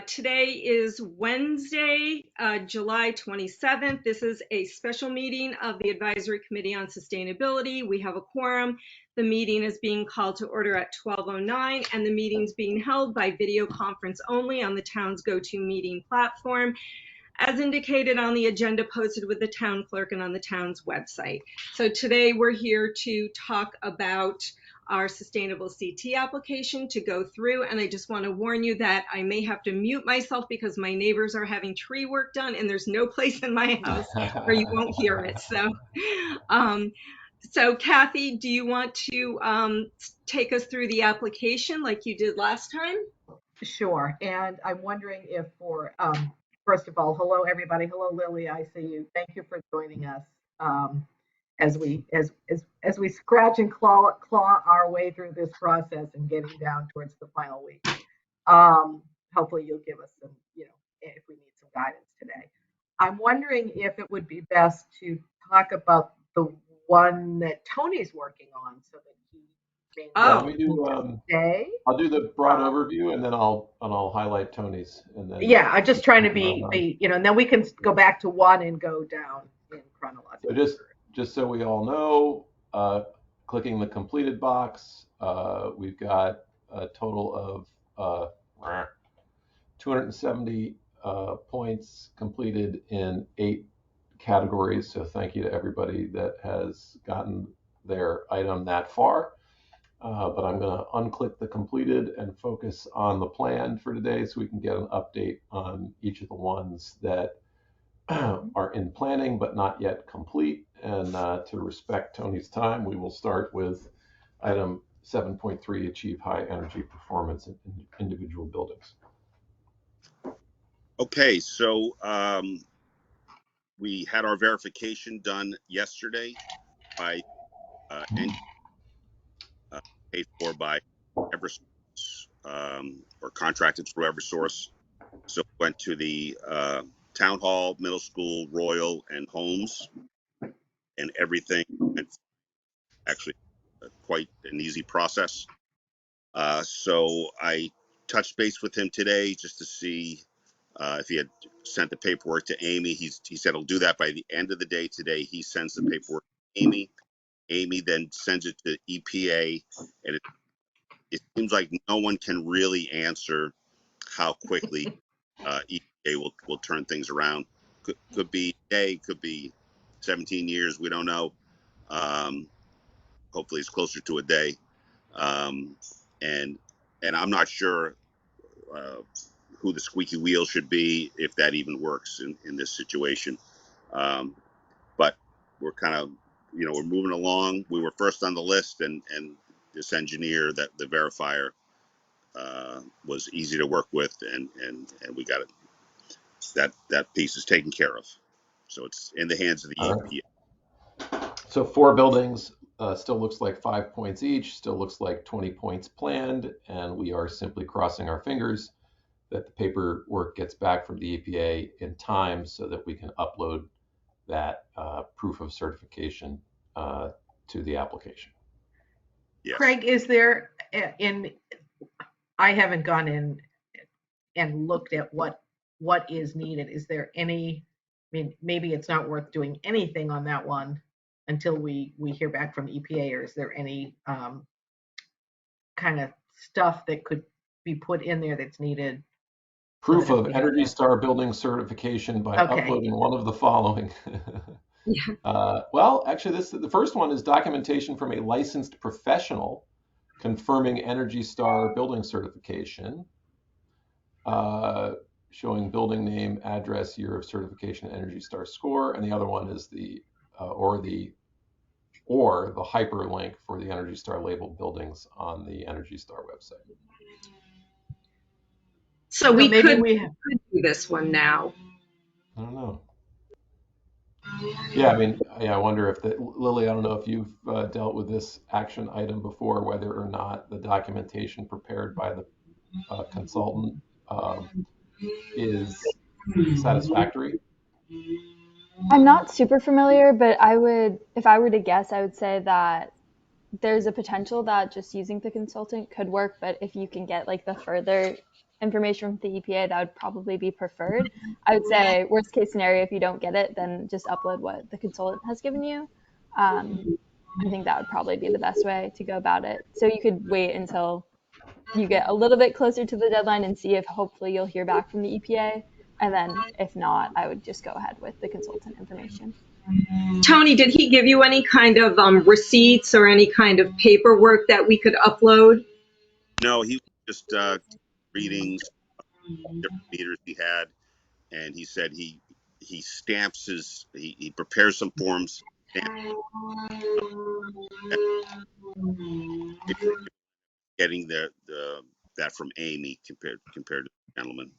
Today is Wednesday, July 27th. This is a special meeting of the Advisory Committee on Sustainability. We have a quorum. The meeting is being called to order at 12:09, and the meeting's being held by video conference only on the town's GoToMeeting platform, as indicated on the agenda posted with the town clerk and on the town's website. So today we're here to talk about our sustainable CT application, to go through, and I just want to warn you that I may have to mute myself because my neighbors are having tree work done and there's no place in my house where you won't hear it. So Kathy, do you want to take us through the application like you did last time? Sure. And I'm wondering if first of all, hello, everybody. Hello, Lily. I see you. Thank you for joining us as we scratch and claw our way through this process and getting down towards the final week. Hopefully you'll give us some, if we need some guidance today. I'm wondering if it would be best to talk about the one that Tony's working on so that he may let me do today. I'll do the broad overview and then I'll highlight Tony's, and then I'm just trying to be and then we can go back to one and go down in chronological. So just so we all know, clicking the completed box, we've got a total of 270 points completed in 8 categories. So thank you to everybody that has gotten their item that far. But I'm going to unclick the completed and focus on the plan for today so we can get an update on each of the ones that are in planning but not yet complete. And to respect Tony's time, we will start with item 7.3, achieve high energy performance in individual buildings. Okay, so we had our verification done yesterday by paid for by Eversource, or contracted through Eversource. So went to the town hall, middle school, Royal, and Holmes, and everything. It's actually quite an easy process. So I touched base with him today just to see if he had sent the paperwork to Amy. He said he'll do that by the end of the day today. He sends the paperwork to Amy. Amy then sends it to EPA, and it seems like no one can really answer how quickly EPA will turn things around. Could be a day, could be 17 years. We don't know. Hopefully, it's closer to a day. And I'm not sure who the squeaky wheel should be, if that even works in this situation. But we're kind of, we're moving along. We were first on the list, and this engineer, that the verifier, was easy to work with, and we got it. That piece is taken care of. So it's in the hands of the EPA. So 4 buildings, still looks like 5 points each, still looks like 20 points planned, and we are simply crossing our fingers that the paperwork gets back from the EPA in time so that we can upload that proof of certification to the application. Yes. Craig, is there I haven't gone in and looked at what is needed. Is there any, maybe it's not worth doing anything on that one until we hear back from EPA, or is there any kind of stuff that could be put in there that's needed? Proof of Energy Star building certification by uploading one of the following. Well, actually, the first one is documentation from a licensed professional confirming Energy Star building certification, showing building name, address, year of certification, Energy Star score, and the other one is the hyperlink for the Energy Star labeled buildings on the Energy Star website. So we could do this one now. I don't know. Yeah, I wonder if Lily, I don't know if you've dealt with this action item before, whether or not the documentation prepared by the consultant is satisfactory. I'm not super familiar, but if I were to guess, I would say that there's a potential that just using the consultant could work, but if you can get like the further information from the EPA, that would probably be preferred. I would say worst case scenario, if you don't get it, then just upload what the consultant has given you. I think that would probably be the best way to go about it. So you could wait until you get a little bit closer to the deadline and see if hopefully you'll hear back from the EPA. And then if not, I would just go ahead with the consultant information. Tony, did he give you any kind of receipts or any kind of paperwork that we could upload? No, he was just reading different meters he had, and he said he stamps he prepares some forms, getting that from Amy compared to the gentleman.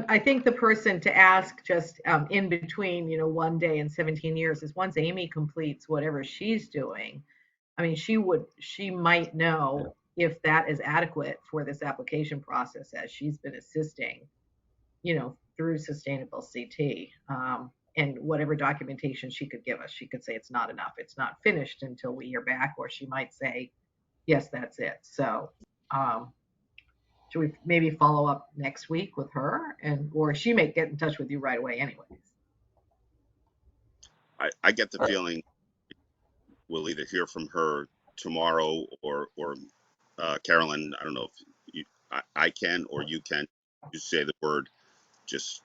I think the person to ask just in between, 1 day and 17 years is once Amy completes whatever she's doing. I mean, she might know if that is adequate for this application process as she's been assisting, through Sustainable CT. And whatever documentation she could give us, she could say it's not enough. It's not finished until we hear back, or she might say, yes, that's it. So, should we maybe follow up next week with her, or she may get in touch with you right away anyways? I get the feeling we'll either hear from her tomorrow or Carolyn, I don't know if I can or you can. You say the word, just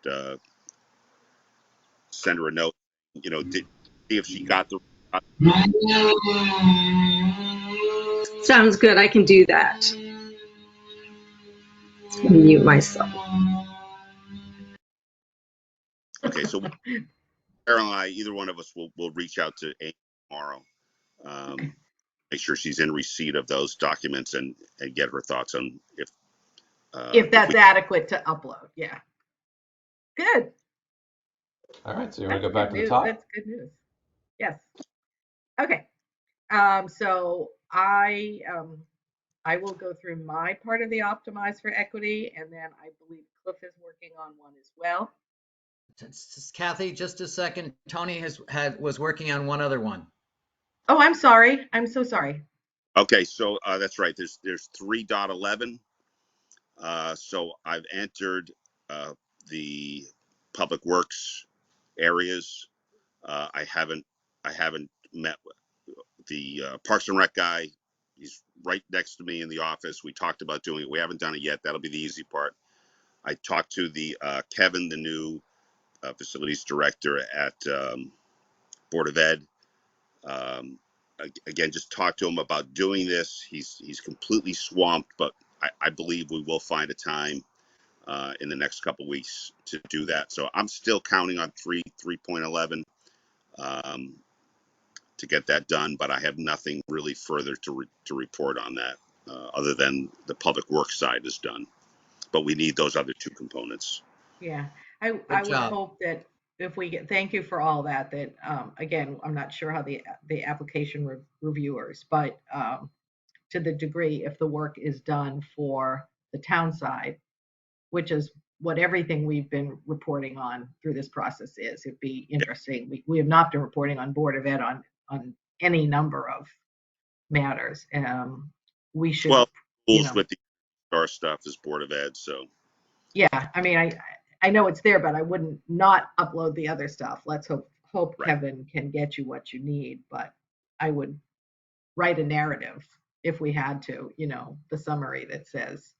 send her a note, see if she got the. Sounds good. I can do that. Mute myself. Okay, so Carol and I, either one of us will reach out to Amy tomorrow, make sure she's in receipt of those documents and get her thoughts on if that's adequate to upload. Yeah. Good. All right, so you want to go back to the top? That's good news. Yes. Okay. So I will go through my part of the Optimize for Equity, and then I believe Cliff is working on one as well. Kathy, just a second. Tony was working on one other one. Oh, I'm sorry. I'm so sorry. Okay, so that's right. There's 3.11. So I've entered the public works areas. I haven't met the Parks and Rec guy. He's right next to me in the office. We talked about doing it. We haven't done it yet. That'll be the easy part. I talked to the Kevin, the new facilities director at Board of Ed. Again, just talk to him about doing this. He's completely swamped, but I believe we will find a time in the next couple of weeks to do that. So I'm still counting on 3.11 to get that done, but I have nothing really further to report on that other than the public works side is done. But we need those other two components. Yeah, I would hope that if we get, thank you for all that, again, I'm not sure how the application reviewers, but to the degree, if the work is done for the town side, which is what everything we've been reporting on through this process is, it'd be interesting. We have not been reporting on Board of Ed on any number of matters. We should. Well, rules with the star stuff is Board of Ed, so. Yeah, I mean, I know it's there, but I wouldn't not upload the other stuff. Let's hope right. Kevin can get you what you need, but I would write a narrative if we had to, the summary that says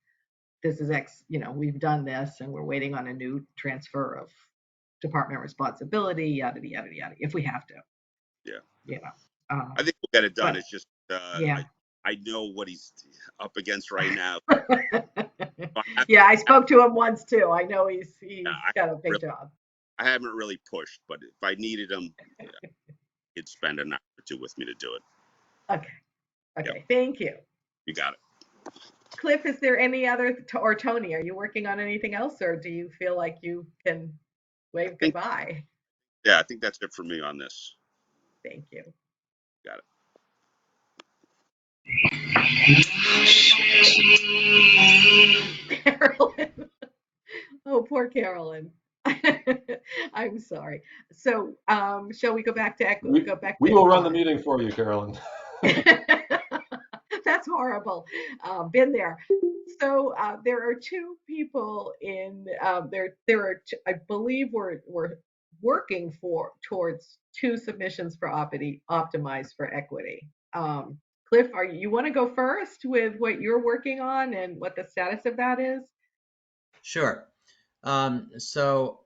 this is X, we've done this and we're waiting on a new transfer of department responsibility, yada, yada, yada, if we have to. Yeah. I think we'll get it done. But, it's just, yeah. I know what he's up against right now. Yeah, I spoke to him once too. I know he's got a big job. I haven't really pushed, but if I needed him, he'd spend an hour or two with me to do it. Okay. Yep. Thank you. You got it. Cliff, is there any other, or Tony, are you working on anything else, or do you feel like you can wave goodbye? Yeah, I think that's it for me on this. Thank you. Got it. Carolyn. Oh, poor Carolyn. I'm sorry. So, shall we go back to equity? We will run the meeting for you, Carolyn. That's That's horrible. Been there. So there are two people in there are I believe we're working towards two submissions for Optimize for Equity. Cliff, you want to go first with what you're working on and what the status of that is? Sure. So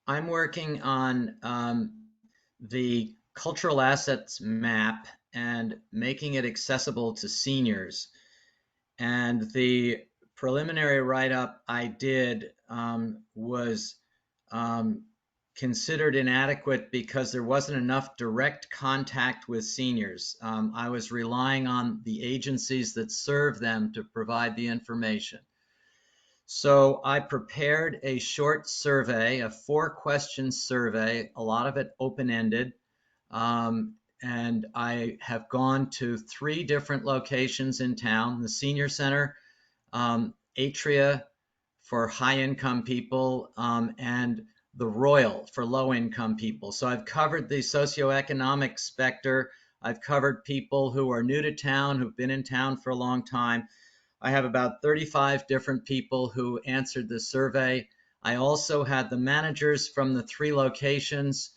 I'm working on the cultural assets map and making it accessible to seniors. And the preliminary write-up I did was considered inadequate because there wasn't enough direct contact with seniors. I was relying on the agencies that serve them to provide the information. So I prepared a short survey, a 4-question survey, a lot of it open-ended. And I have gone to 3 different locations in town: the senior center, Atria for high-income people, and the Royal for low-income people. So I've covered the socioeconomic specter. I've covered people who are new to town, who've been in town for a long time. I have about 35 different people who answered the survey. I also had the managers from the 3 locations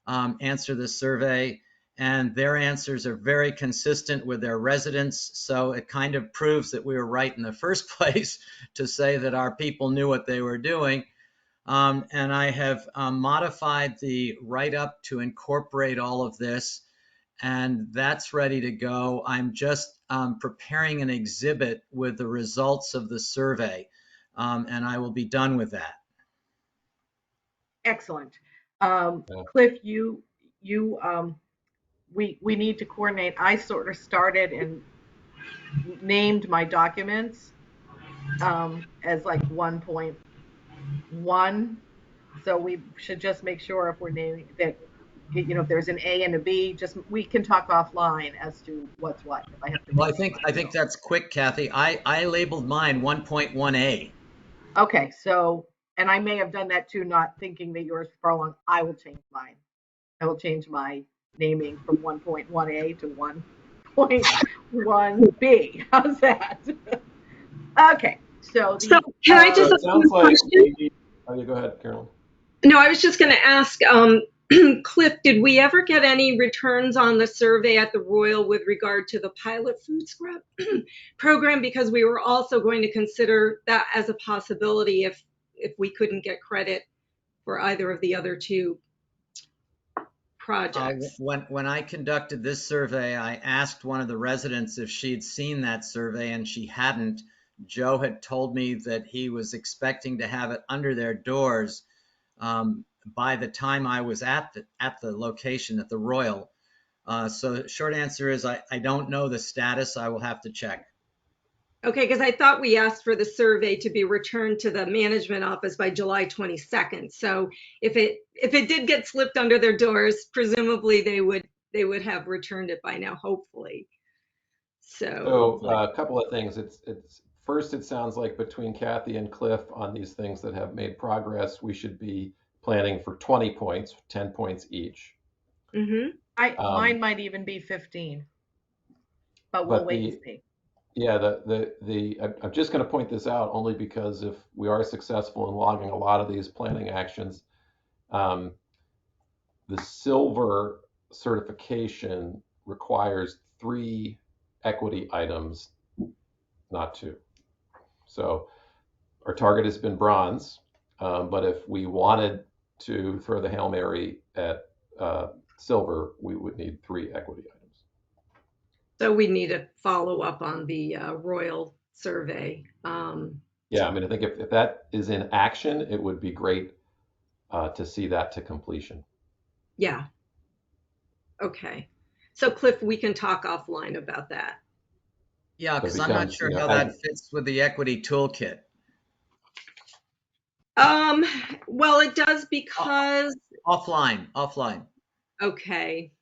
answer the survey, and their answers are very consistent with their residents. So it kind of proves that we were right in the first place to say that our people knew what they were doing. And I have modified the write-up to incorporate all of this, and that's ready to go. I'm just preparing an exhibit with the results of the survey, and I will be done with that. Excellent. Yeah. Cliff, we need to coordinate. I sort of started and named my documents as like 1.1. So we should just make sure if we're naming that, if there's an A and a B, just we can talk offline as to what's what. If I have to. Well, I think that's quick, Kathy. I labeled mine 1.1A. Okay, so, and I may have done that too, not thinking that yours far along. I will change mine. I will change my naming from 1.1A to 1.1B. How's that? Okay, so So can I So just it ask sounds you a like question? oh, you go ahead, Carolyn. No, I was just going to ask, Cliff, did we ever get any returns on the survey at the Royal with regard to the pilot food scrap program? Because we were also going to consider that as a possibility if we couldn't get credit for either of the other 2 projects. When I conducted this survey, I asked one of the residents if she'd seen that survey, and she hadn't. Joe had told me that he was expecting to have it under their doors by the time I was at the location at the Royal. So the short answer is I don't know the status. I will have to check. Okay, because I thought we asked for the survey to be returned to the management office by July 22nd. So if it did get slipped under their doors, presumably they would have returned it by now, hopefully. So So a couple of things. It's first, it sounds like between Kathy and Cliff on these things that have made progress, we should be planning for 20 points, 10 points each. mhm. Mine might even be 15, but we'll But wait and see. yeah, I'm just going to point this out only because if we are successful in logging a lot of these planning actions, um, the silver certification requires 3 equity items, not 2. So our target has been bronze, but if we wanted to throw the Hail Mary at silver, we would need 3 equity items. So we need to follow up on the Royal survey. Yeah, I mean, I think if that is in action, it would be great to see that to completion. Yeah. Okay. So Cliff, we can talk offline about that. Yeah, So it because I'm not becomes, sure how that fits with the equity toolkit. Well, it does because, Offline. okay.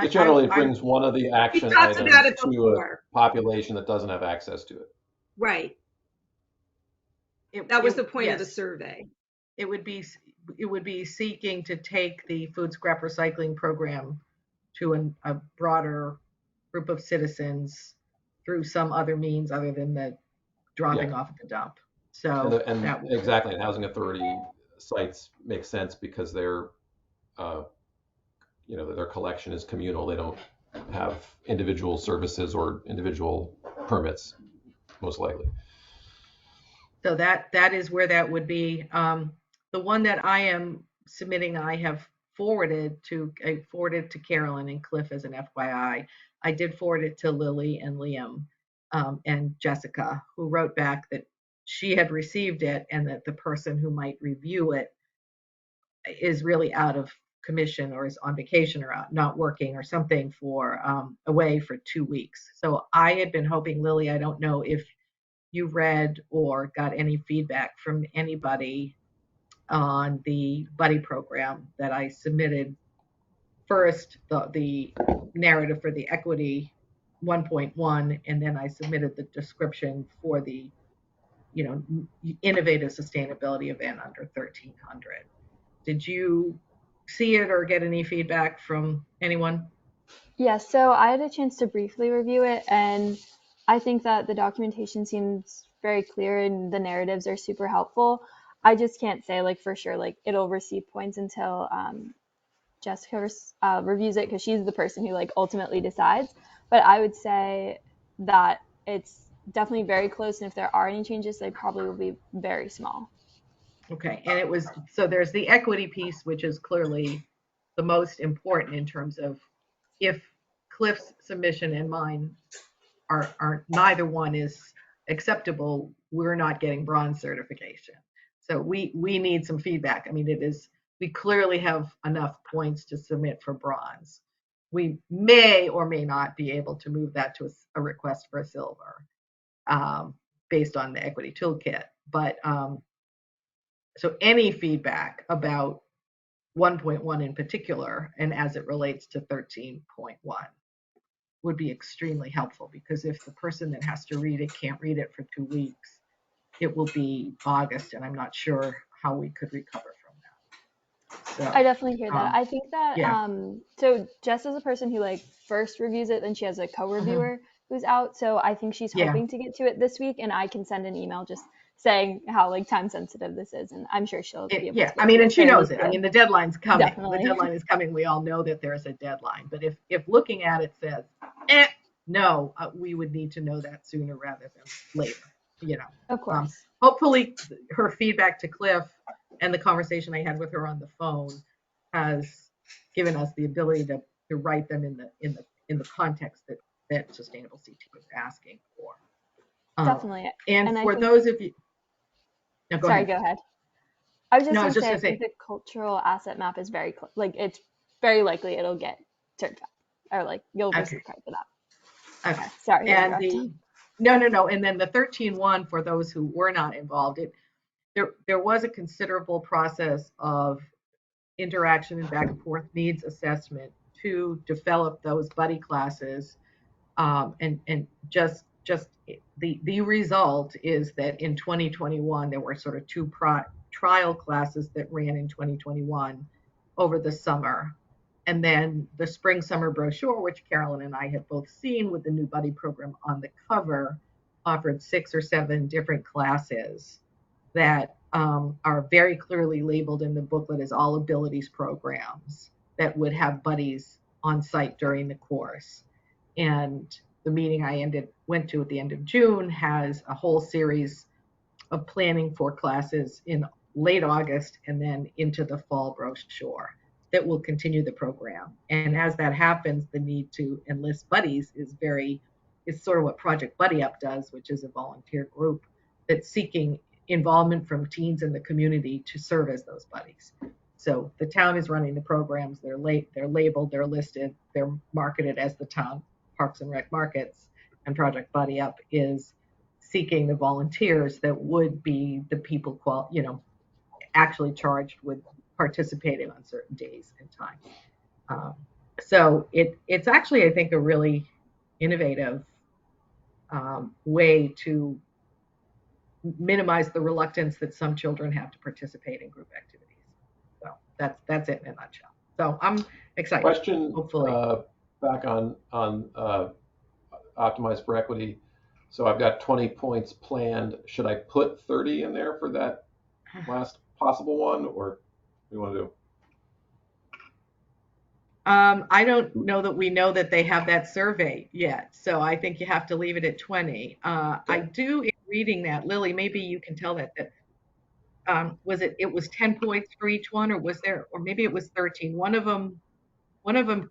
it generally I brings one of the We action talked about items it to a before. population that doesn't have access to it. Right. it, That was it- the point of the yes, survey. it would be seeking to take the food scrap recycling program to a broader group of citizens through some other means other than the dropping Yeah. off at the dump. So And that exactly, and housing authority sites make sense because they're, their collection is communal. They don't have individual services or individual permits, most likely. So that is where that would be. The one that I am submitting, I have forwarded to Carolyn and Cliff as an FYI. I did forward it to Lily and Liam and Jessica, who wrote back that she had received it and that the person who might review it is really out of commission or is on vacation or not working or something for away for 2 weeks. So I had been hoping, Lily, I don't know if you read or got any feedback from anybody on the buddy program that I submitted first, the narrative for the equity 1.1, and then I submitted the description for the innovative sustainability event under 1300. Did you see it or get any feedback from anyone? Yeah, so I had a chance to briefly review it, and I think that the documentation seems very clear and the narratives are super helpful. I just can't say like for sure like it'll receive points until Jessica reviews it because she's the person who like ultimately decides. But I would say that it's definitely very close, and if there are any changes, they probably will be very small. Okay, and it was, so there's the equity piece, which is clearly the most important in terms of if Cliff's submission and mine are neither one is acceptable, we're not getting bronze certification. So we need some feedback. I mean, we clearly have enough points to submit for bronze. We may or may not be able to move that to a request for a silver based on the equity toolkit. But so any feedback about 1.1 in particular, and as it relates to 13.1, would be extremely helpful, because if the person that has to read it can't read it for 2 weeks, it will be August, and I'm not sure how we could recover from that. So I definitely hear that. I think that yeah. So Jess is a person who like first reviews it, then she has a co-reviewer who's out. So I think she's Yeah. hoping to get to it this week, and I can send an email just saying how like time sensitive this is, and I'm sure she'll be able to Yeah, get I mean, to and she fairly knows it. I soon. mean, the deadline's coming. Definitely. The deadline is coming. We all know that there's a deadline. But if looking at it says, no, we would need to know that sooner rather than later. Of course. Hopefully, her feedback to Cliff and the conversation I had with her on the phone has given us the ability to write them in the context that Sustainable CT is asking for. Definitely. And I for think, those of you, no, sorry, go ahead. I was just No, I going was to just say, I gonna say, think the cultural asset map is very, like, it's very likely it'll get certified, or like you'll Okay. receive credit for that. okay. Sorry to And interrupt. no. And then the 13.1, for those who were not involved, there was a considerable process of interaction and back and forth needs assessment to develop those buddy classes. And just the result is that in 2021, there were sort of two trial classes that ran in 2021 over the summer. And then the spring summer brochure, which Carolyn and I have both seen with the new buddy program on the cover, offered 6 or 7 different classes that are very clearly labeled in the booklet as all abilities programs that would have buddies on site during the course. And the meeting I went to at the end of June has a whole series of planning for classes in late August and then into the fall brochure that will continue the program. And as that happens, the need to enlist buddies is sort of what Project Buddy Up does, which is a volunteer group that's seeking involvement from teens in the community to serve as those buddies. So the town is running the programs. They're labeled, they're listed, they're marketed as the town Parks and Rec markets, and Project Buddy Up is seeking the volunteers that would be the people actually charged with participating on certain days and times. So it's actually, I think, a really innovative way to minimize the reluctance that some children have to participate in group activities. So that's it in a nutshell. So I'm excited. Question hopefully. back on Optimize for Equity. So I've got 20 points planned. Should I put 30 in there for that last possible one, or what do you want to do? I don't know that we know that they have that survey yet, so I think you have to leave it at 20. I do, in reading that, Lily, maybe you can tell that it was 10 points for each one, or maybe it was 13. One of them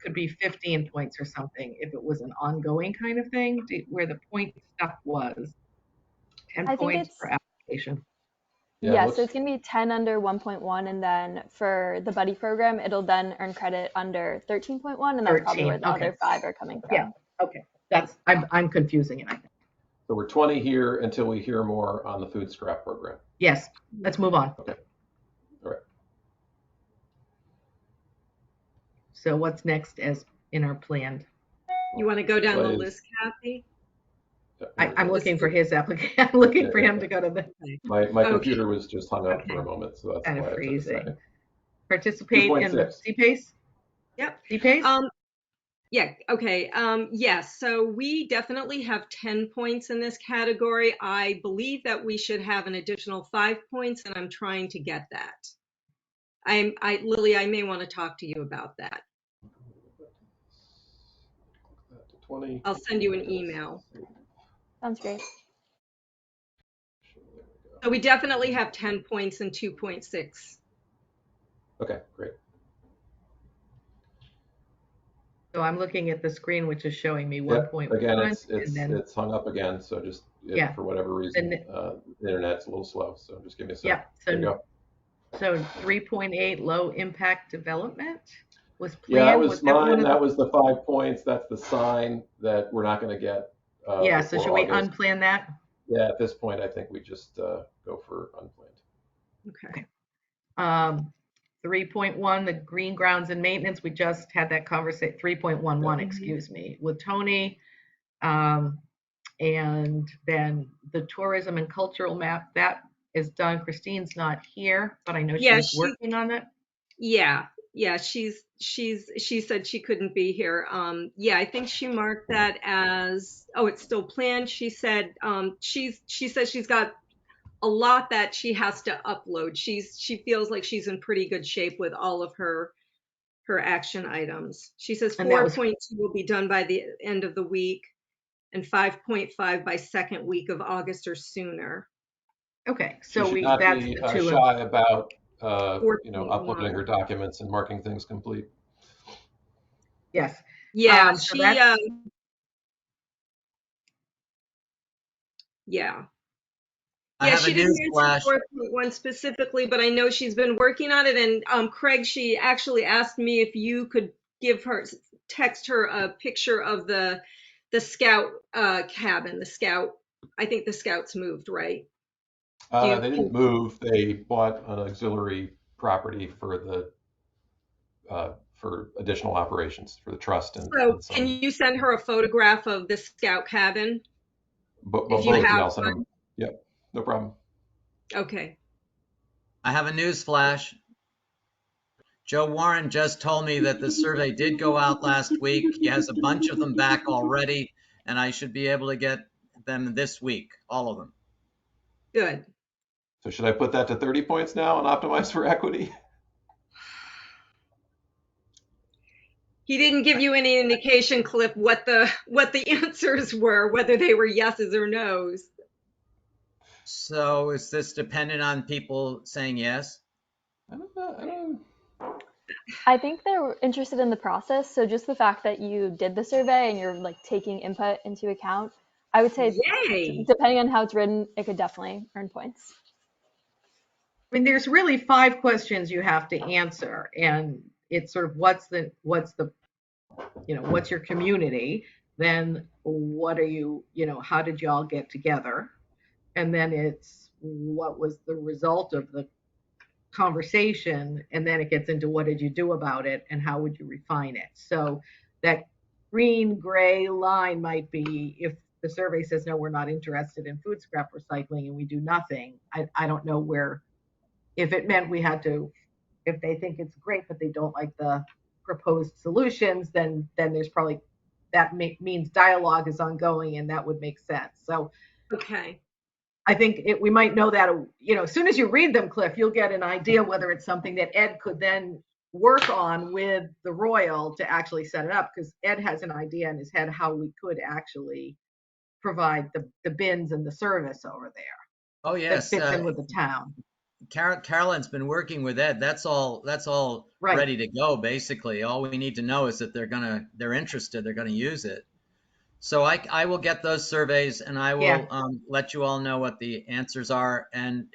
could be 15 points or something if it was an ongoing kind of thing, where the point stuff was 10 I think points it's per application. Yeah, Yeah, it so it's going to be 10 under 1.1, and then for the buddy program, it'll then earn credit under 13.1, and that's probably 13, where the okay. other 5 are coming from. Yeah, okay. I'm confusing it, I think. So we're 20 here until we hear more on the food scrap program. Yes, let's move on. Okay. All right. So what's next as in our plan? You want to go down the Please. list, Kathy? I'm looking for his application. I'm looking for him to go to the My Okay. computer was just hung up Okay. for a moment, so that's kind why of it took a freezing. second. Participate in the 2.6. CPACE? Yep. CPACE? Yeah, okay. Yes, so we definitely have 10 points in this category. I believe that we should have an additional 5 points, and I'm trying to get that. Lily, I may want to talk to you about that. 20. I'll send you an email. Sounds great. So we definitely have 10 points and 2.6. Okay, great. So I'm looking at the screen, which is showing me Yep. 1.1. Again, and then, it's hung up again, so just Yeah. for whatever reason, And- the internet's a little slow, so just give me a second. Yep. There you go. So 3.8 low impact development was planned. Yeah, that was that one mine. of That the- was the 5 points. That's the sign that we're not going to get. Yeah, so before should we August. unplan that? Yeah, at this point, I think we just go for unplanned. Okay. 3.1, the green grounds and maintenance. We just had that conversation, 3.11, Mhm. excuse me, with Tony. And then the tourism and cultural map, that is done. Christine's not here, but I know Yeah, she's working on it. Yeah, she said she couldn't be here. Yeah, I think she marked that as, oh, it's still planned. She said she says she's got a lot that she has to upload. She feels like she's in pretty good shape with all of her action items. She says And that was- 4.2 will be done by the end of the week, and 5.5 by second week of August or sooner. Okay, She so should not that's be the two. shy about uploading 4.1. her documents and marking things complete. Yes. Yeah, So she that's- yeah. I Yeah, have she a didn't news mention flash. 4.1 specifically, but I know she's been working on it. And Craig, she actually asked me if you could text her a picture of the scout cabin. The scout, I think the scouts moved, right? They didn't move. They bought an auxiliary property for additional operations for the trust and So some. can you send her a photograph of the scout cabin? But if you both, have I'll send one? them. Yep, no problem. Okay. I have a news flash. Joe Warren just told me that the survey did go out last week. He has a bunch of them back already, and I should be able to get them this week, all of them. Good. So should I put that to 30 points now and optimize for equity? He didn't give you any indication, Cliff, what the answers were, whether they were yeses or nos. So is this dependent on people saying yes? I don't know. I think they're interested in the process. So just the fact that you did the survey and you're like taking input into account, I would say Yay. depending on how it's written, it could definitely earn points. I mean, there's really 5 questions you have to answer, and it's sort of what's your community? Then what are you, how did you all get together? And then it's what was the result of the conversation? And then it gets into what did you do about it and how would you refine it? So that green gray line might be if the survey says, no, we're not interested in food scrap recycling and we do nothing. I don't know where, if it meant we had to, if they think it's great, but they don't like the proposed solutions, then there's probably that means dialogue is ongoing, and that would make sense. So Okay. I think we might know that, as soon as you read them, Cliff, you'll get an idea whether it's something that Ed could then work on with the Royal to actually set it up, because Ed has an idea in his head how we could actually provide the bins and the service over there Oh, that yes. fits in with the town. Carolyn's been working with Ed. That's all Right. ready to go, basically. All we need to know is that they're interested, they're gonna use it. So I will get those surveys and I Yeah. will let you all know what the answers are, and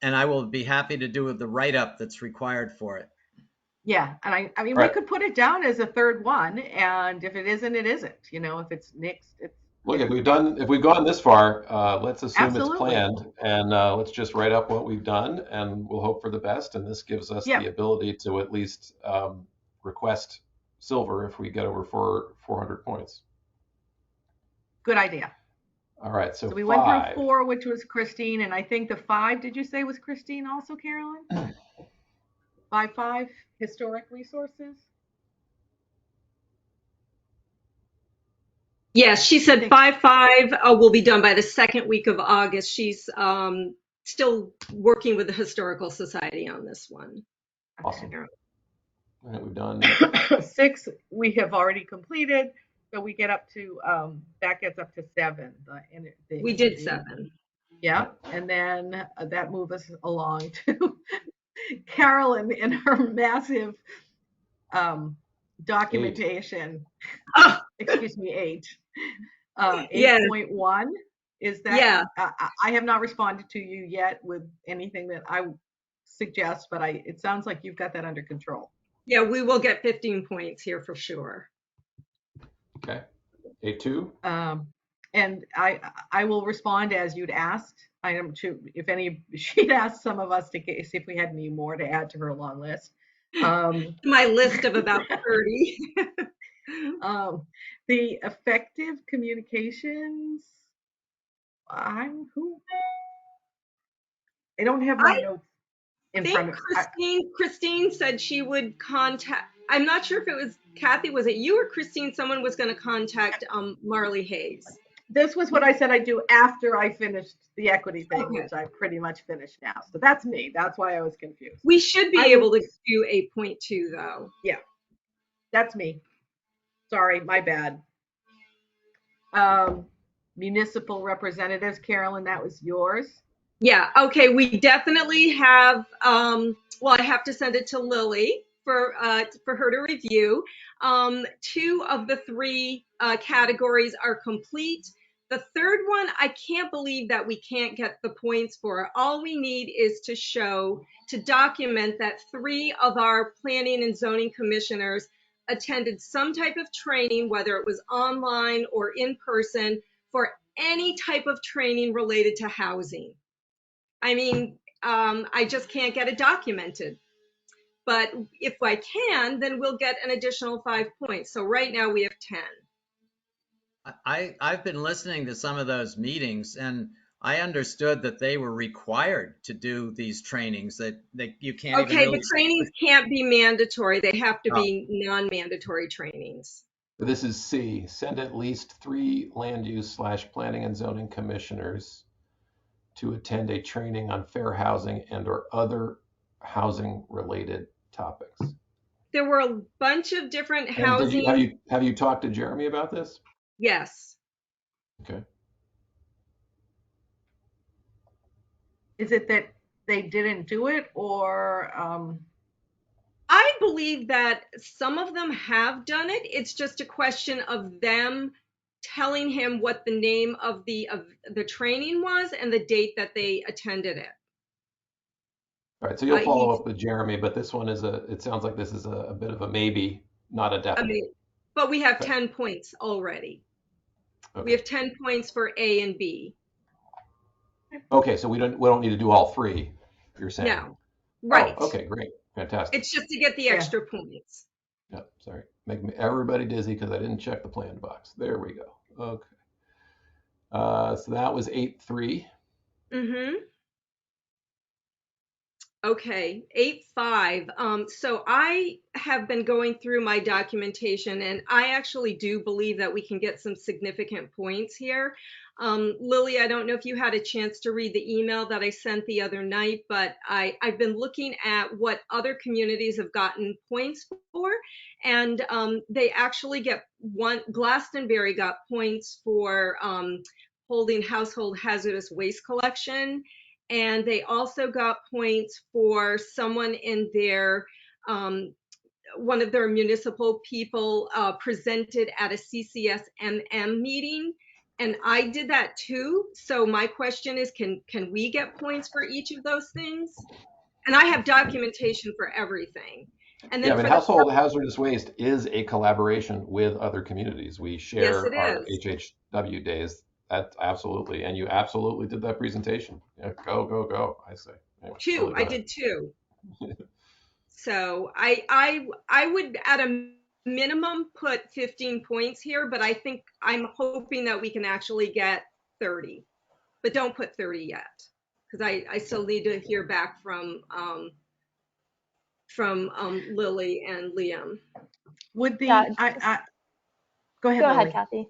and I will be happy to do the write-up that's required for it. Yeah. And I mean, we Right. could put it down as a third one, and if it isn't, it isn't. If it's next, Look, if we've gone this far, let's assume it's absolutely. planned, and let's just write up what we've done, and we'll hope for the best. And this gives us Yeah. the ability to at least request silver if we get over 400 points. Good idea. All right, so So we went through 5. 4, which was Christine, and I think the 5, did you say was Christine also, Carolyn? 5 historic resources. Yes, she said Thanks. 5/5 will be done by the second week of August. She's still working with the Historical Society on this one. Awesome. All right, we've done 6 we have already completed, so we get up to that gets up to 7. We did 7. Yeah, and then that moves us along to Carolyn in her massive documentation. Oh, Excuse me, 8. Yes. 8.1 is that? Yeah. I have not responded to you yet with anything that I suggest, but it sounds like you've got that under control. Yeah, we will get 15 points here for sure. Okay. 8.2. And I will respond as you'd asked. I am to she'd asked some of us to see if we had any more to add to her long list. My list of about 30. The effective communications. I don't have my notes in front of me. Christine said she would contact. I'm not sure if it was Kathy. Was it you or Christine? Someone was going to contact Marley Hayes. This was what I said I'd do after I finished the equity thing, Okay. which I pretty much finished now. So that's me. That's why I was confused. We should be able to do 8.2 though. Yeah, that's me. Sorry, my bad. Municipal representatives, Carolyn, that was yours. Yeah. Okay. We definitely have. Well, I have to send it to Lily for her to review. 2 of the 3 categories are complete. The third one, I can't believe that we can't get the points for. All we need is to document that 3 of our planning and zoning commissioners attended some type of training, whether it was online or in person, for any type of training related to housing. I mean, I just can't get it documented. But if I can, then we'll get an additional 5 points. So right now we have 10. I've been listening to some of those meetings, and I understood that they were required to do these trainings, that you can't even Okay, really... the trainings can't be mandatory. They have to be non-mandatory trainings. This is C. Send at least 3 land use / planning and zoning commissioners to attend a training on fair housing and or other housing related topics. There were a bunch of different And housing. have you talked to Jeremy about this? Yes. Okay. Is it that they didn't do it, or I believe that some of them have done it. It's just a question of them telling him what the name of the training was and the date that they attended it. All right, so you'll follow up with Jeremy, but this one it sounds like this is a bit of a maybe, not a definite. But we have 10 points already. Okay. We have 10 points for A and B. Okay, so we don't need to do all 3, you're saying? No. Right. Oh, okay, great. Fantastic. It's just to get the extra points. Yep, sorry. Make everybody dizzy because I didn't check the plan box. There we go. Okay. So that was 8.3. Mm-hmm. Okay, 8.5. So I have been going through my documentation, and I actually do believe that we can get some significant points here. Lily, I don't know if you had a chance to read the email that I sent the other night, but I've been looking at what other communities have gotten points for, and they actually get one. Glastonbury got points for holding household hazardous waste collection, and they also got points for someone in their one of their municipal people presented at a CCSMM meeting, and I did that too. So my question is, can we get points for each of those things? And I have documentation for everything. And Yeah, then I mean, for the household hazardous waste is a collaboration with other communities. We yes, it share our is. HHW days. That absolutely, and you absolutely did that presentation. Yeah, go, go, go, I say. Anyway, Two. Lily, go I ahead. did two. So I would at a minimum put 15 points here, but I think I'm hoping that we can actually get 30. But don't put 30 yet, because I still need to hear back from Lily and Liam. Would Yeah, the, go ahead, go ahead, Lily. Kathy.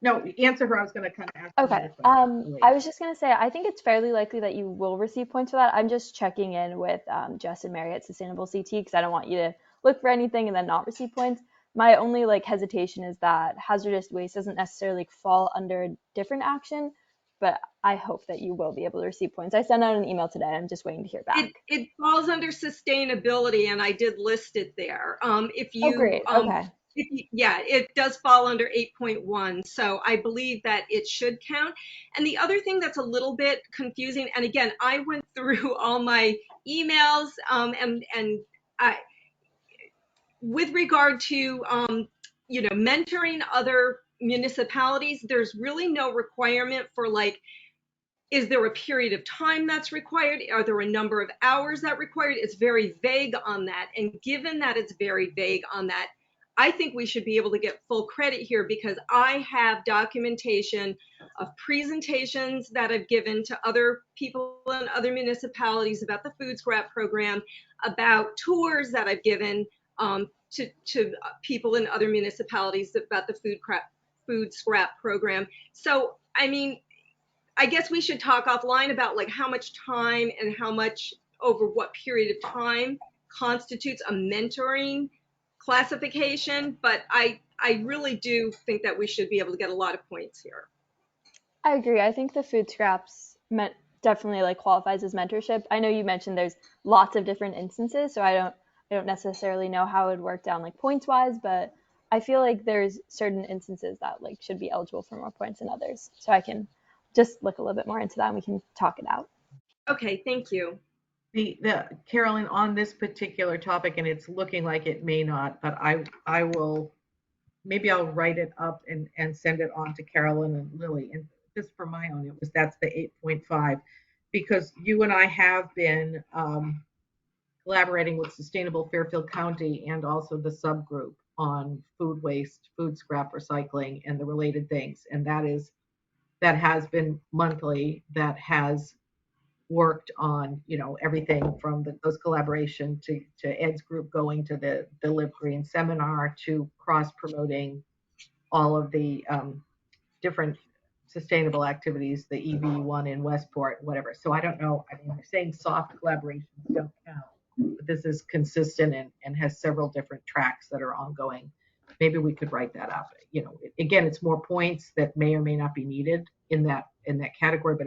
No, answer her. I was going to kind of ask Okay. another question. Wait. I was just gonna say, I think it's fairly likely that you will receive points for that. I'm just checking in with Jess and Mary at Sustainable CT because I don't want you to look for anything and then not receive points. My only like hesitation is that hazardous waste doesn't necessarily fall under a different action, but I hope that you will be able to receive points. I sent out an email today. I'm just waiting to hear back. It falls under sustainability, and I did list it there. Oh, great. Okay. Yeah, it does fall under 8.1, so I believe that it should count. And the other thing that's a little bit confusing, and again, I went through all my emails, and I, with regard to mentoring other municipalities, there's really no requirement for like, is there a period of time that's required? Are there a number of hours that required? It's very vague on that. And given that it's very vague on that, I think we should be able to get full credit here because I have documentation of presentations that I've given to other people in other municipalities about the food scrap program, about tours that I've given to people in other municipalities about the food scrap program. So, I mean, I guess we should talk offline about like how much time and how much over what period of time constitutes a mentoring classification, but I really do think that we should be able to get a lot of points here. I agree. I think the food scraps definitely like qualifies as mentorship. I know you mentioned there's lots of different instances, so I don't necessarily know how it would work down like points wise, but I feel like there's certain instances that like should be eligible for more points than others. So I can just look a little bit more into that and we can talk it out. Okay, thank you. The Carolyn, on this particular topic, and it's looking like it may not, but I will, maybe I'll write it up and send it on to Carolyn and Lily. And just for my own, that's the 8.5, because you and I have been collaborating with Sustainable Fairfield County and also the subgroup on food waste, food scrap recycling, and the related things. And that has been monthly. That has worked on, everything from those collaboration to Ed's group going to the Live Green seminar to cross promoting all of the different sustainable activities, the EV one in Westport, whatever. So I don't know. I mean, they're saying soft collaborations don't count, but this is consistent and has several different tracks that are ongoing. Maybe we could write that up. Again, it's more points that may or may not be needed in that category, but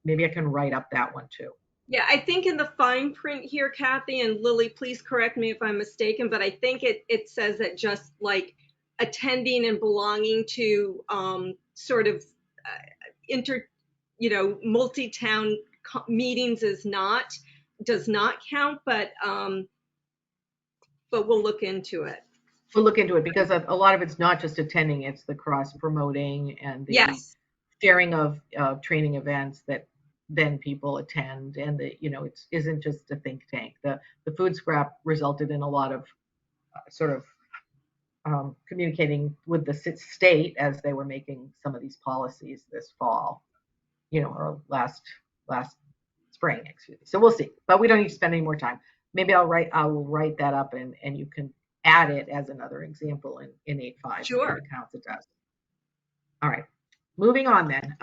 maybe I can write up that one too. Yeah, I think in the fine print here, Kathy and Lily, please correct me if I'm mistaken, but I think it says that just like attending and belonging to sort of multi-town meetings does not count, but we'll look into it. We'll look into it because a lot of it's not just attending, it's the cross promoting and the Yes. sharing of training events that then people attend, and it isn't just a think tank. The food scrap resulted in a lot of sort of communicating with the state as they were making some of these policies this fall, or last spring, excuse me. So we'll see, but we don't need to spend any more time. Maybe I will write that up and you can add it as another example in 8.5. Sure. It counts, it does. All right, moving on then.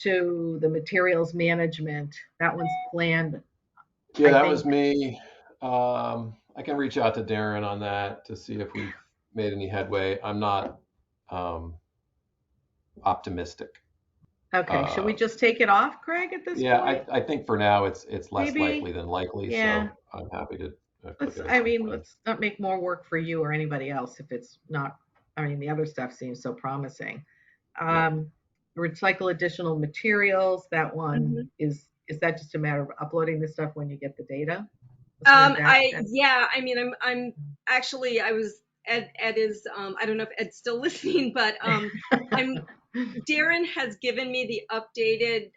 To the materials management, that one's planned. Yeah, I that think- was me. I can reach out to Darren on that to see if we've made any headway. I'm not optimistic. Okay, should we just take it off, Craig, at this Yeah, point? I think for now it's less Maybe. likely than likely. Yeah. So I'm happy to click Let's, it at I some mean, point. let's not make more work for you or anybody else if it's not, I mean, the other stuff seems so promising. Yeah. Recycle additional materials, that one Mhm. is that just a matter of uploading the stuff when you get the data? That's- Yeah, I mean, I'm actually, I was, Ed is, I don't know if Ed's still listening, but Darren has given me the updated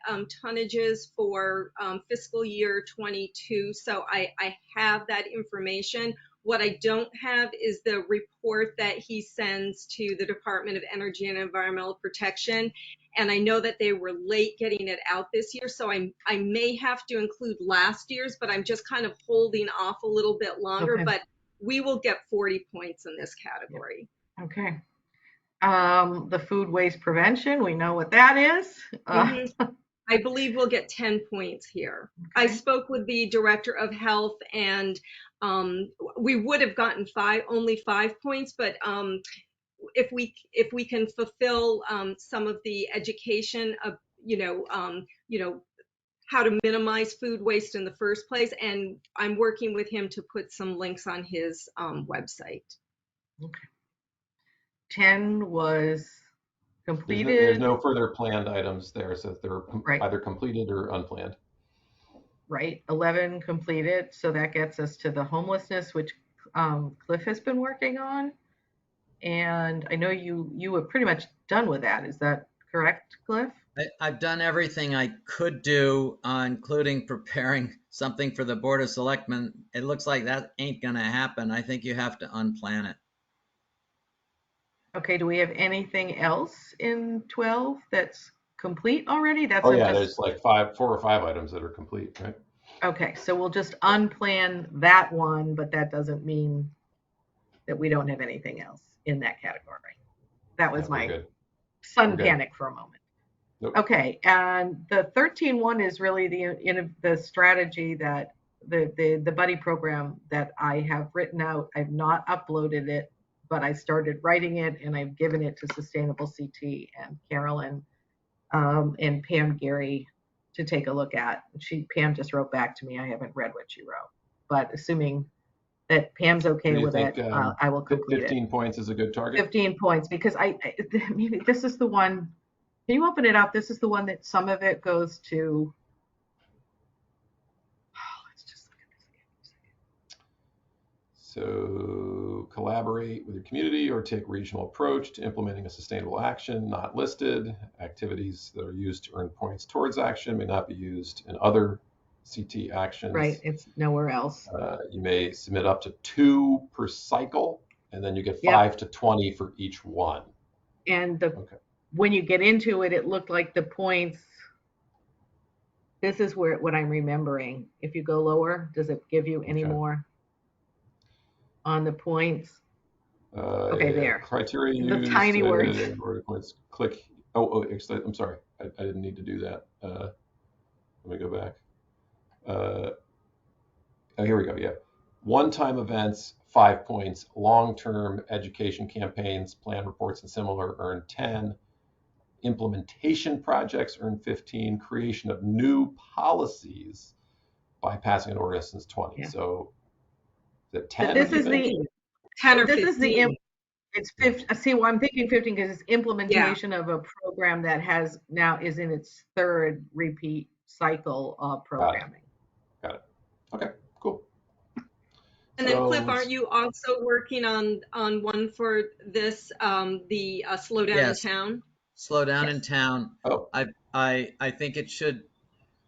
tonnages for fiscal year 22, so I have that information. What I don't have is the report that he sends to the Department of Energy and Environmental Protection, and I know that they were late getting it out this year, so I may have to include last year's, but I'm just kind of holding off a little bit longer, Okay. but we will get 40 points in this category. Okay. The food waste prevention, we know what that is. Mhm. I believe we'll get 10 points here. I Okay. spoke with the director of health, and we would have gotten only 5 points, but if we can fulfill some of the education of how to minimize food waste in the first place, and I'm working with him to put some links on his website. 10 was completed. There's no further planned items there, so they're Right. either completed or unplanned. Right, 11 completed, so that gets us to the homelessness, which Cliff has been working on. And I know you were pretty much done with that. Is that correct, Cliff? I've done everything I could do, including preparing something for the Board of Selectmen. It looks like that ain't gonna happen. I think you have to unplan it. Okay, do we have anything else in 12 that's complete already? That's Oh yeah, just, there's like 4 or 5 items that are complete, right? okay, so we'll just unplan that one, but that doesn't mean that we don't have anything else in that category. That was Yeah, we're my good. sun We're good. panic for a moment. Nope. Okay, and the 13.1 is really the strategy that the buddy program that I have written out. I've not uploaded it, but I started writing it and I've given it to Sustainable CT and Carolyn and Pam Gary to take a look at. Pam just wrote back to me. I haven't read what she wrote, but assuming that Pam's okay Do you with think, it, I will complete 15 points is a good target? 15 points because maybe this is the one. Can you open it up? This is the one that some of it goes to. Let's just look at this again. So collaborate with your community or take regional approach to implementing a sustainable action not listed. Activities that are used to earn points towards action may not be used in other CT actions. Right, it's nowhere else. You may submit up to 2 per cycle, and then you get Yep. 5 to 20 for each one. And Okay. when you get into it, it looked like the points. This is what I'm remembering. If you go lower, does it give you any Okay. more on the points? Okay, there. Criteria The used. tiny words. Points. Click. Oh, I'm sorry. I didn't need to do that. Let me go back. Here we go. Yeah. One-time events, 5 points. Long-term education campaigns, plan reports, and similar earn 10. Implementation projects earn 15. Creation of new policies by passing an ordinance is 20. Yeah. So is it 10? But this is the 10 or this 15. is the it's 15. See, well, I'm thinking 15 because it's implementation of a program that is in its 3rd repeat cycle of programming. Got it. Okay, cool. And then So Cliff, let's- aren't you also working on one for this, the Slow Down in Yes. Town? Slow down in Yes. town. Oh, I think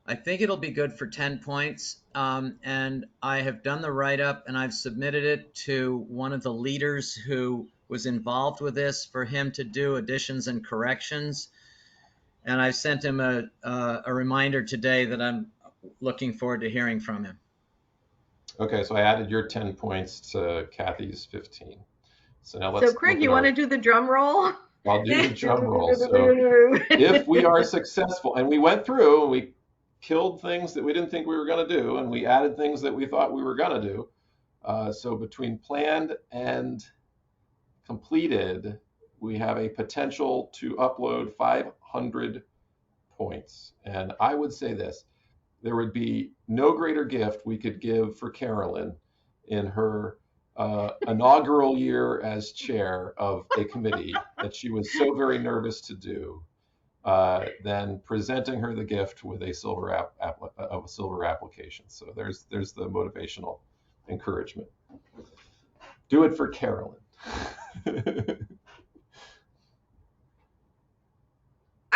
I think it'll be good for 10 points. And I have done the write-up and I've submitted it to one of the leaders who was involved with this for him to do additions and corrections. And I sent him a reminder today that I'm looking forward to hearing from him. Okay, so I added your 10 points to Kathy's 15. So now let's So Craig, look you at want to do the drum roll? I'll do the drum roll. So if we are successful, and we went through and we killed things that we didn't think we were going to do, and we added things that we thought we were going to do. So between planned and completed, we have a potential to upload 500 points. And I would say this, there would be no greater gift we could give for Carolyn in her inaugural year as chair of a committee that she was so very nervous to do than presenting her the gift with a silver application. So there's the motivational encouragement. Do it for Carolyn.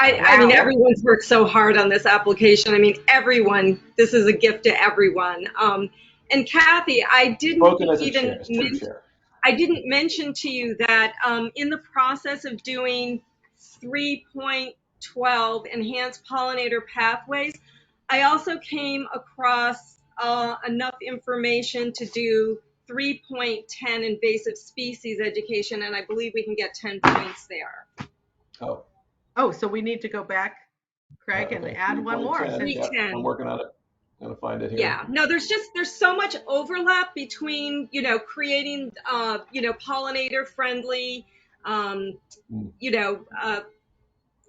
I mean, everyone's worked so hard on this application. I mean, everyone, this is a gift to everyone. And Kathy, I didn't mention to you that in the process of doing 3.12 enhanced pollinator pathways, I also came across enough information to do 3.10 invasive species education, and I believe we can get 10 points there. Oh, so we need to go back, Craig, and add one more. Yeah, I'm working on it. I'm gonna find it here. Yeah, no, there's so much overlap between, creating, pollinator friendly,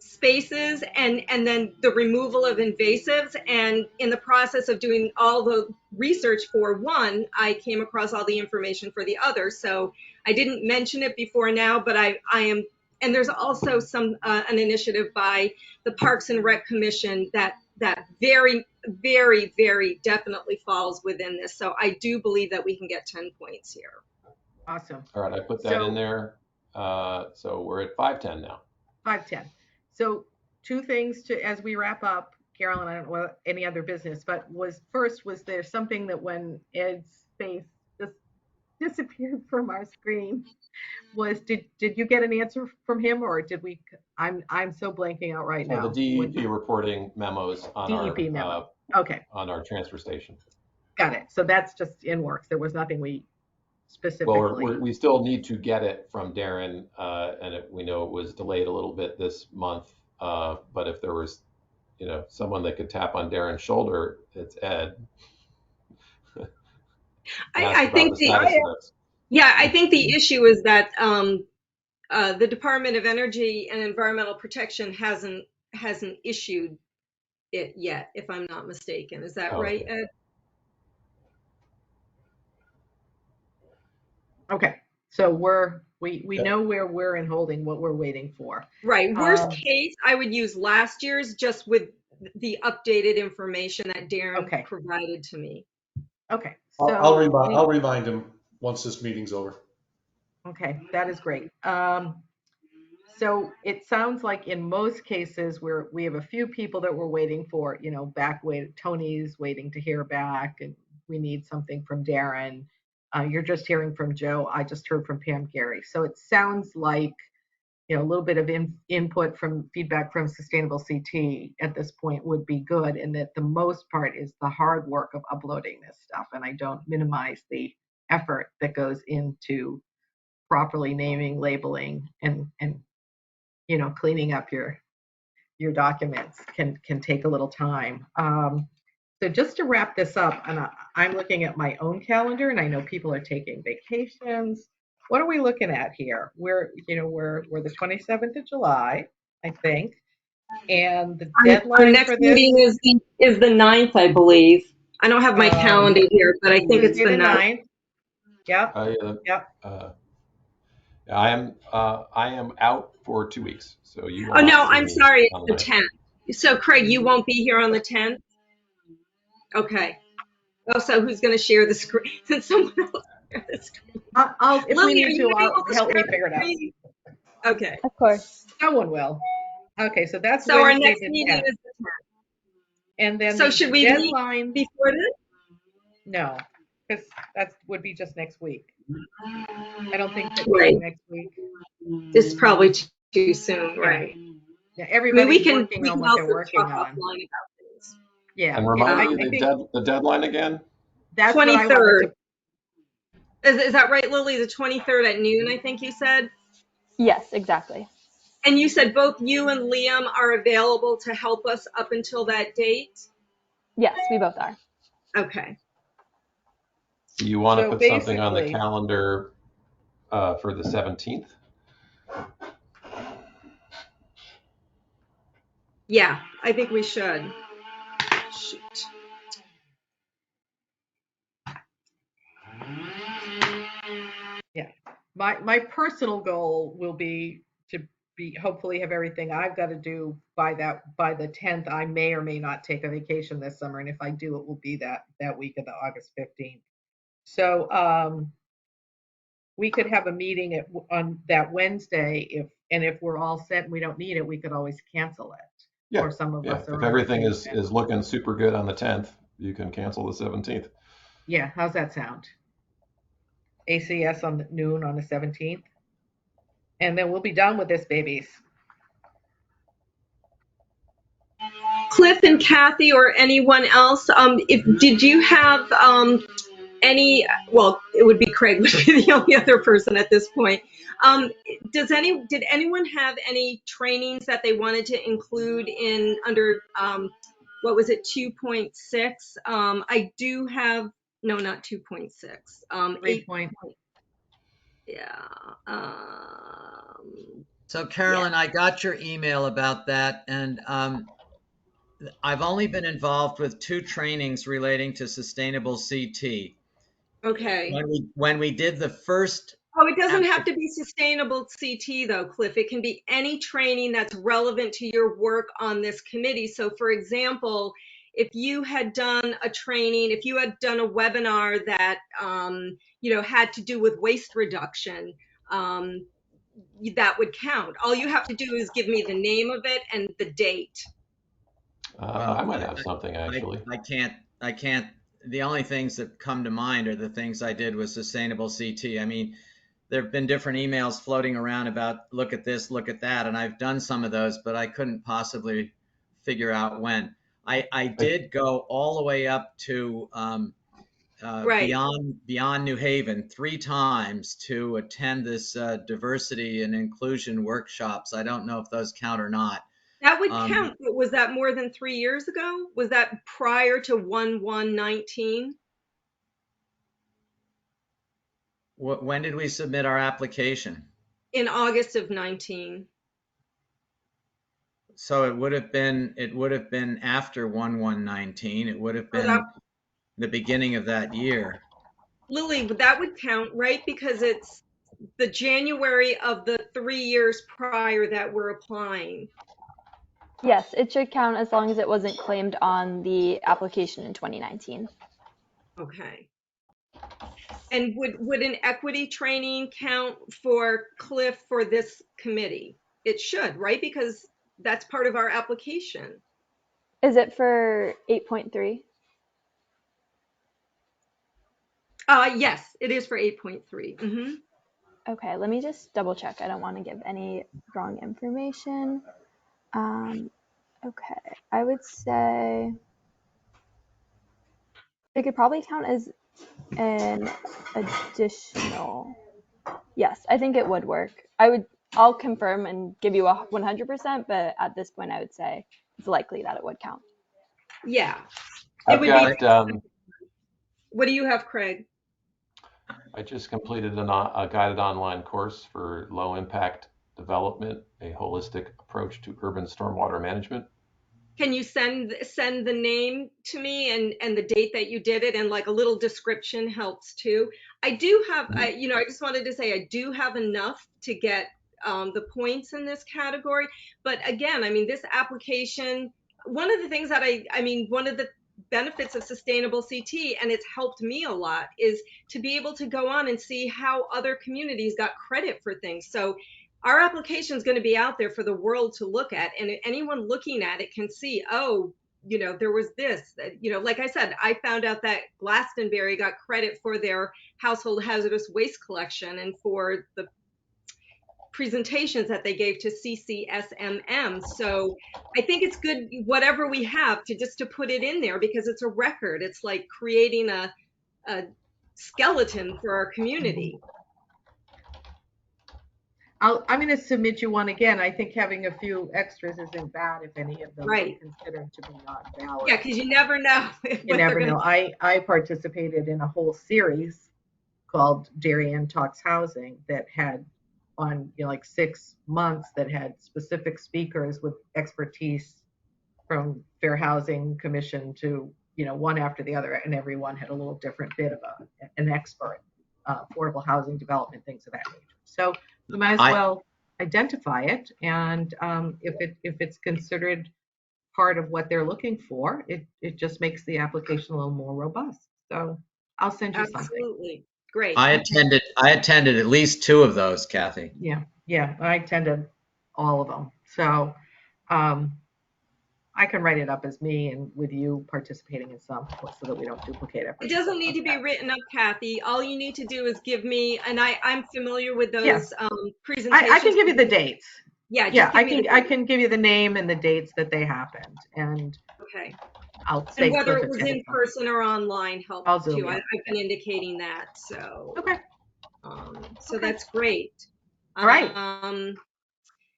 spaces and then the removal of invasives. And in the process of doing all the research for one, I came across all the information for the other. So I didn't mention it before now, but I am. And there's also an initiative by the Parks and Rec Commission that very, very, very definitely falls within this. So I do believe that we can get 10 points here. Awesome. All right, I put that in there. So we're at 510 now. 510. So two things as we wrap up, Carolyn, I don't know any other business, but was there something that when Ed's face just disappeared from our screen, did you get an answer from him, or did we? I'm so blanking out right now. The DEP reporting memos on memo. On our transfer station. Got it. So that's just in works. There was nothing we specifically. Well, we still need to get it from Darren, and we know it was delayed a little bit this month. But if there was, someone that could tap on Darren's shoulder, it's Ed. I think the issue is that the Department of Energy and Environmental Protection hasn't issued it yet, if I'm not mistaken. Is that right, Ed? Okay, so we know where we're in holding, what we're waiting for. Right. Worst case, I would use last year's just with the updated information that Darren provided to me. Okay. So I'll remind him once this meeting's over. Okay, that is great. So it sounds like in most cases we have a few people that we're waiting for, Tony's waiting to hear back, and we need something from Darren. You're just hearing from Joe. I just heard from Pam Gary. So it sounds like, a little bit of input from feedback from Sustainable CT at this point would be good. And that the most part is the hard work of uploading this stuff. And I don't minimize the effort that goes into properly naming, labeling, and cleaning up your documents can take a little time. So just to wrap this up, and I'm looking at my own calendar, and I know people are taking vacations. What are we looking at here? We're the 27th of July, I think, and the deadline our next for this meeting is the 9th, I believe. I don't have my calendar here, but I think it's the 9th. Yep. Yep. I am out for 2 weeks, so you. Oh no, I'm sorry, it's the 10th. So Craig, you won't be here on the 10th. Okay. Oh, so who's going to share the screen? Since someone else share the screen. If Lily, we need to, I'll help me figure it out. Okay. Of course. Someone will. Okay, so that's so Wednesday our next meeting is the 10th. And then so should we deadline meet before this? No, because that would be just next week. I don't think that right. next week. This is probably too soon, right? Yeah, I mean, everybody's working on what also they're working talk on. offline about things. Yeah, And yeah, remind me I think the deadline again? that's what I wanted 23rd. to. Is that right, Lily? The 23rd at noon, I think you said? Yes, exactly. And you said both you and Liam are available to help us up until that date? Yes, we both are. Okay. Do you want to So put something on the basically, calendar for the 17th? Yeah, I think we should. Shoot. yeah, my personal goal will be to be hopefully have everything I've got to do by the 10th. I may or may not take a vacation this summer, and if I do, it will be that week of the August 15th. So we could have a meeting on that Wednesday if we're all set and we don't need it, we could always cancel it. Yeah, Or some of yeah. us are If on everything is vacation. looking super good on the 10th, you can cancel the 17th. Yeah, how's that sound? ACS on noon on the 17th. And then we'll be done with this, babies. Cliff and Kathy or anyone else, did you have any, well, it would be Craig would be the only other person at this point. Did anyone have any trainings that they wanted to include in under, what was it, 2.6? I do have, no, not 2.6, 8, yeah. So Carolyn, I got your email about that, and I've only been involved with 2 trainings relating to sustainable CT. Okay. When we did the first, Oh, it doesn't have to be sustainable CT though, Cliff. It can be any training that's relevant to your work on this committee. So for example, if you had done a training, if you had done a webinar that, had to do with waste reduction, that would count. All you have to do is give me the name of it and the date. well, I might have something actually. I can't, the only things that come to mind are the things I did with sustainable CT. I mean, there have been different emails floating around about look at this, look at that, and I've done some of those, but I couldn't possibly figure out when. I did go all the way up to Right. beyond New Haven 3 times to attend this diversity and inclusion workshops. I don't know if those count or not. That would count. But was that more than 3 years ago? Was that prior to 1/1/19? When did we submit our application? In August of 19. So it would have been after 1/1/19. It would have Oh, that, been the beginning of that year. Lily, that would count, right? Because it's the January of the 3 years prior that we're applying. Yes, it should count as long as it wasn't claimed on the application in 2019. Okay. And would an equity training count for Cliff for this committee? It should, right? Because that's part of our application. Is it for 8.3? Yes, it is for 8.3. Mm-hmm. Okay, let me just double check. I don't want to give any wrong information. Okay, I would say it could probably count as an additional. Yes, I think it would work. I'll confirm and give you a 100%, but at this point I would say it's likely that it would count. Yeah. I've got, What do you have, Craig? I just completed a guided online course for low impact development, a holistic approach to urban stormwater management. Can you send the name to me and the date that you did it, and like a little description helps too. I do have, I just wanted to say I do have enough to get the points in this category. But again, I mean, this application, one of the things that one of the benefits of sustainable CT, and it's helped me a lot, is to be able to go on and see how other communities got credit for things. So our application is going to be out there for the world to look at, and anyone looking at it can see, oh, there was this, like I said, I found out that Glastonbury got credit for their household hazardous waste collection and for the presentations that they gave to CCSMM. So I think it's good, whatever we have, to put it in there because it's a record. It's like creating a skeleton for our community. I'm going to submit you one again. I think having a few extras isn't bad if any of them Right. are considered to be not valid. Yeah, because you never know. You never know. I participated in a whole series called Darien Talks Housing that had on like 6 months that had specific speakers with expertise from Fair Housing Commission to one after the other, and everyone had a little different bit of an expert, affordable housing development, things of that nature. So we might as well identify it, and if it's considered part of what they're looking for, it just makes the application a little more robust. So I'll send you something. Absolutely. Great. I attended at least 2 of those, Kathy. Yeah, I attended all of them. So I can write it up as me and with you participating in some so that we don't duplicate it. It doesn't need to be written up, Kathy. All you need to do is give me, and I'm familiar with those presentations. I can give you the dates. Yeah, I can give you the name and the dates that they happened, and okay. I'll say and whether it was in person or online helps too. I've been indicating that. So okay. So that's great. All right.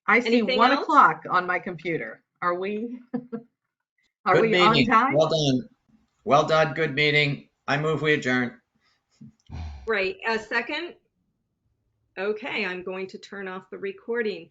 I see 1 else? o'clock on my computer. Are we? Are Good we meeting. on time? Well done. Well done. Good meeting. I move we adjourn. Great. A second? Okay, I'm going to turn off the recording.